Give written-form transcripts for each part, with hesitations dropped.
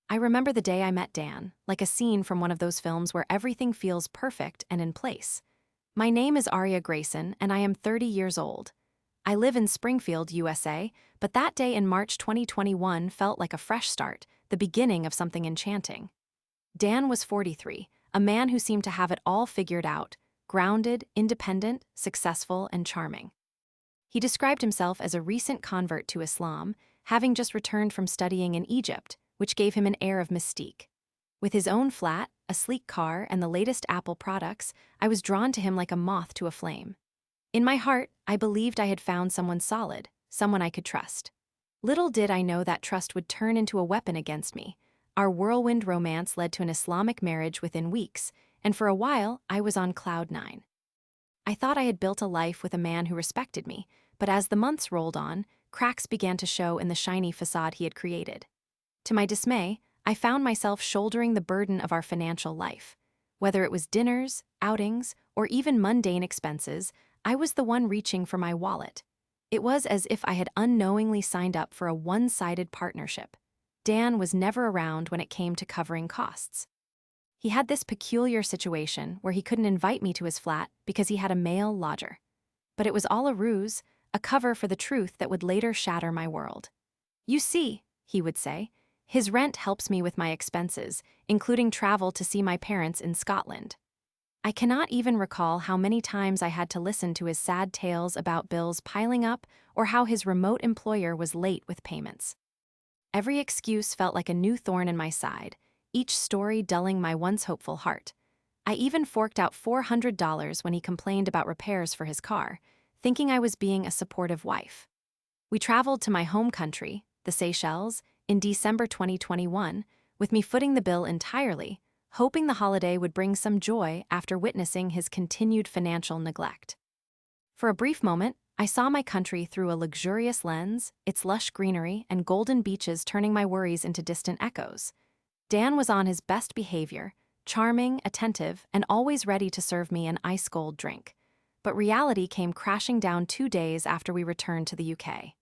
I remember the day I met Dan, like a scene from one of those films where everything feels perfect and in place. My name is Aria Grayson, and I am 30 years old. I live in Springfield, USA, but that day in March 2021 felt like a fresh start, the beginning of something enchanting. Dan was 43, a man who seemed to have it all figured out, grounded, independent, successful, and charming. He described himself as a recent convert to Islam, having just returned from studying in Egypt, which gave him an air of mystique. With his own flat, a sleek car, and the latest Apple products, I was drawn to him like a moth to a flame. In my heart, I believed I had found someone solid, someone I could trust. Little did I know that trust would turn into a weapon against me. Our whirlwind romance led to an Islamic marriage within weeks, and for a while, I was on cloud nine. I thought I had built a life with a man who respected me, but as the months rolled on, cracks began to show in the shiny facade he had created. To my dismay, I found myself shouldering the burden of our financial life. Whether it was dinners, outings, or even mundane expenses, I was the one reaching for my wallet. It was as if I had unknowingly signed up for a one-sided partnership. Dan was never around when it came to covering costs. He had this peculiar situation where he couldn't invite me to his flat because he had a male lodger. But it was all a ruse, a cover for the truth that would later shatter my world. "You see," he would say, "his rent helps me with my expenses, including travel to see my parents in Scotland." I cannot even recall how many times I had to listen to his sad tales about bills piling up or how his remote employer was late with payments. Every excuse felt like a new thorn in my side, each story dulling my once hopeful heart. I even forked out $400 when he complained about repairs for his car, thinking I was being a supportive wife. We traveled to my home country, the Seychelles, in December 2021, with me footing the bill entirely, hoping the holiday would bring some joy after witnessing his continued financial neglect. For a brief moment, I saw my country through a luxurious lens, its lush greenery and golden beaches turning my worries into distant echoes. Dan was on his best behavior, charming, attentive, and always ready to serve me an ice-cold drink. But reality came crashing down 2 days after we returned to the UK.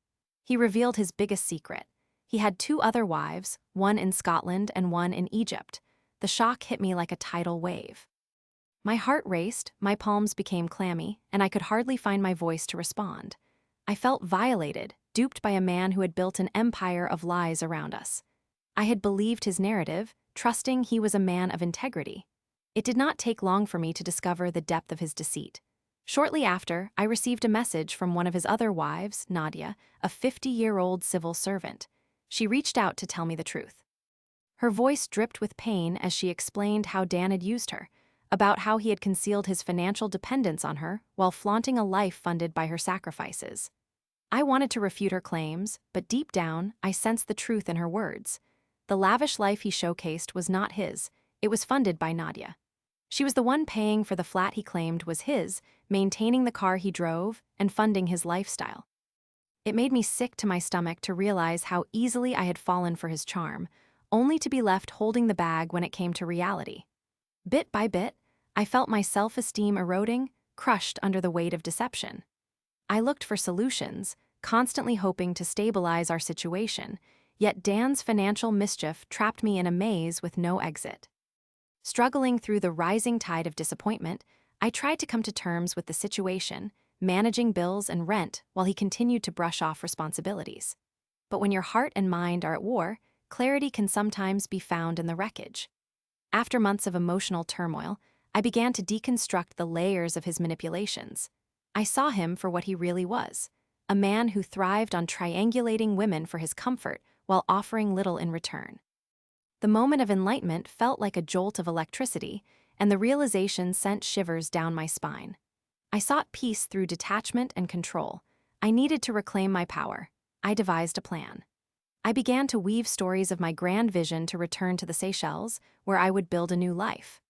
He revealed his biggest secret. He had two other wives, one in Scotland and one in Egypt. The shock hit me like a tidal wave. My heart raced, my palms became clammy, and I could hardly find my voice to respond. I felt violated, duped by a man who had built an empire of lies around us. I had believed his narrative, trusting he was a man of integrity. It did not take long for me to discover the depth of his deceit. Shortly after, I received a message from one of his other wives, Nadia, a 50-year-old civil servant. She reached out to tell me the truth. Her voice dripped with pain as she explained how Dan had used her, about how he had concealed his financial dependence on her while flaunting a life funded by her sacrifices. I wanted to refute her claims, but deep down, I sensed the truth in her words. The lavish life he showcased was not his, it was funded by Nadia. She was the one paying for the flat he claimed was his, maintaining the car he drove, and funding his lifestyle. It made me sick to my stomach to realize how easily I had fallen for his charm, only to be left holding the bag when it came to reality. Bit by bit, I felt my self-esteem eroding, crushed under the weight of deception. I looked for solutions, constantly hoping to stabilize our situation, yet Dan's financial mischief trapped me in a maze with no exit. Struggling through the rising tide of disappointment, I tried to come to terms with the situation, managing bills and rent while he continued to brush off responsibilities. But when your heart and mind are at war, clarity can sometimes be found in the wreckage. After months of emotional turmoil, I began to deconstruct the layers of his manipulations. I saw him for what he really was, a man who thrived on triangulating women for his comfort while offering little in return. The moment of enlightenment felt like a jolt of electricity, and the realization sent shivers down my spine. I sought peace through detachment and control. I needed to reclaim my power. I devised a plan. I began to weave stories of my grand vision to return to the Seychelles, where I would build a new life.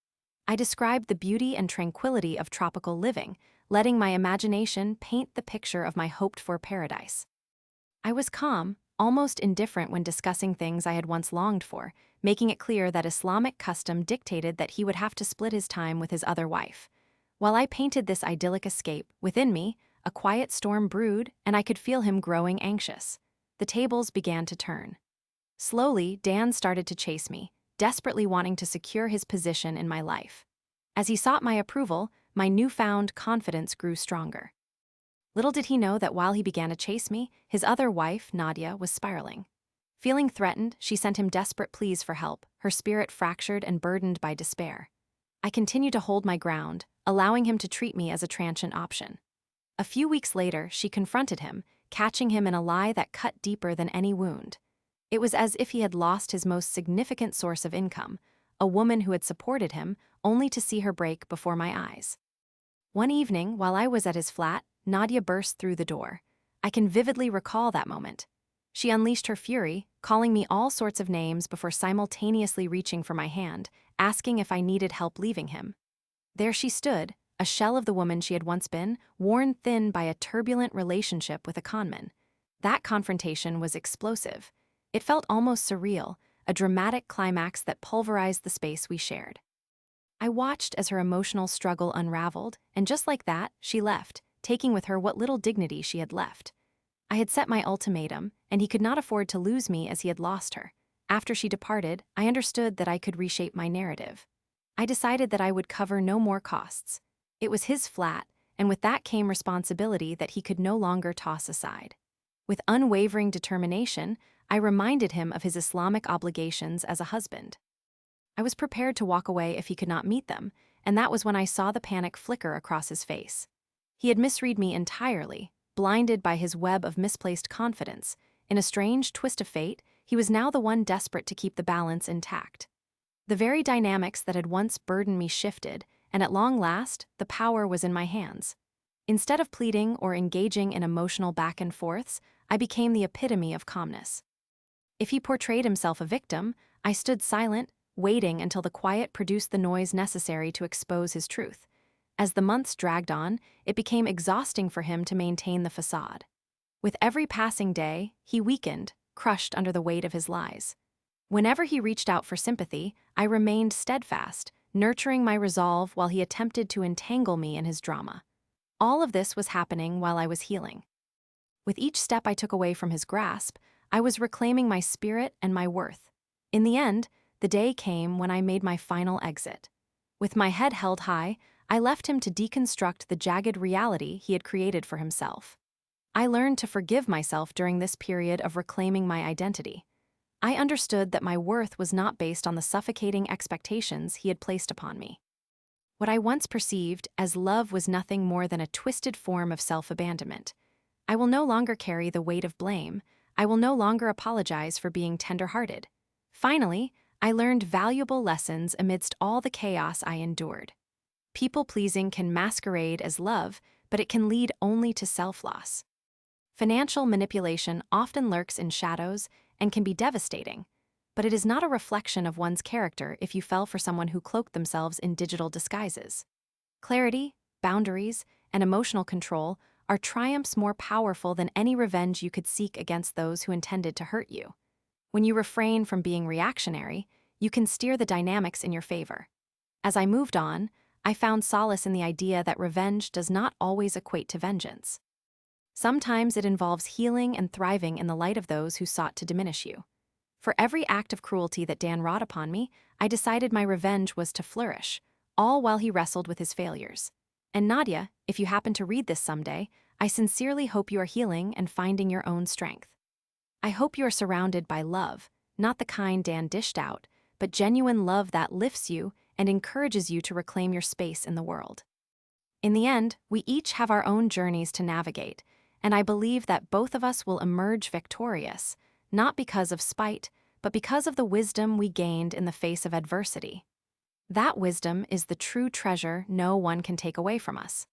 I described the beauty and tranquility of tropical living, letting my imagination paint the picture of my hoped-for paradise. I was calm, almost indifferent when discussing things I had once longed for, making it clear that Islamic custom dictated that he would have to split his time with his other wife. While I painted this idyllic escape, within me, a quiet storm brewed, and I could feel him growing anxious. The tables began to turn. Slowly, Dan started to chase me, desperately wanting to secure his position in my life. As he sought my approval, my newfound confidence grew stronger. Little did he know that while he began to chase me, his other wife, Nadia, was spiraling. Feeling threatened, she sent him desperate pleas for help, her spirit fractured and burdened by despair. I continued to hold my ground, allowing him to treat me as a transient option. A few weeks later, she confronted him, catching him in a lie that cut deeper than any wound. It was as if he had lost his most significant source of income, a woman who had supported him, only to see her break before my eyes. One evening, while I was at his flat, Nadia burst through the door. I can vividly recall that moment. She unleashed her fury, calling me all sorts of names before simultaneously reaching for my hand, asking if I needed help leaving him. There she stood, a shell of the woman she had once been, worn thin by a turbulent relationship with a conman. That confrontation was explosive. It felt almost surreal, a dramatic climax that pulverized the space we shared. I watched as her emotional struggle unraveled, and just like that, she left, taking with her what little dignity she had left. I had set my ultimatum, and he could not afford to lose me as he had lost her. After she departed, I understood that I could reshape my narrative. I decided that I would cover no more costs. It was his flat, and with that came responsibility that he could no longer toss aside. With unwavering determination, I reminded him of his Islamic obligations as a husband. I was prepared to walk away if he could not meet them, and that was when I saw the panic flicker across his face. He had misread me entirely, blinded by his web of misplaced confidence. In a strange twist of fate, he was now the one desperate to keep the balance intact. The very dynamics that had once burdened me shifted, and at long last, the power was in my hands. Instead of pleading or engaging in emotional back and forths, I became the epitome of calmness. If he portrayed himself a victim, I stood silent, waiting until the quiet produced the noise necessary to expose his truth. As the months dragged on, it became exhausting for him to maintain the facade. With every passing day, he weakened, crushed under the weight of his lies. Whenever he reached out for sympathy, I remained steadfast, nurturing my resolve while he attempted to entangle me in his drama. All of this was happening while I was healing. With each step I took away from his grasp, I was reclaiming my spirit and my worth. In the end, the day came when I made my final exit. With my head held high, I left him to deconstruct the jagged reality he had created for himself. I learned to forgive myself during this period of reclaiming my identity. I understood that my worth was not based on the suffocating expectations he had placed upon me. What I once perceived as love was nothing more than a twisted form of self-abandonment. I will no longer carry the weight of blame. I will no longer apologize for being tender-hearted. Finally, I learned valuable lessons amidst all the chaos I endured. People-pleasing can masquerade as love, but it can lead only to self-loss. Financial manipulation often lurks in shadows and can be devastating, but it is not a reflection of one's character if you fell for someone who cloaked themselves in digital disguises. Clarity, boundaries, and emotional control are triumphs more powerful than any revenge you could seek against those who intended to hurt you. When you refrain from being reactionary, you can steer the dynamics in your favor. As I moved on, I found solace in the idea that revenge does not always equate to vengeance. Sometimes it involves healing and thriving in the light of those who sought to diminish you. For every act of cruelty that Dan wrought upon me, I decided my revenge was to flourish, all while he wrestled with his failures. And Nadia, if you happen to read this someday, I sincerely hope you are healing and finding your own strength. I hope you are surrounded by love, not the kind Dan dished out, but genuine love that lifts you and encourages you to reclaim your space in the world. In the end, we each have our own journeys to navigate, and I believe that both of us will emerge victorious, not because of spite, but because of the wisdom we gained in the face of adversity. That wisdom is the true treasure no one can take away from us.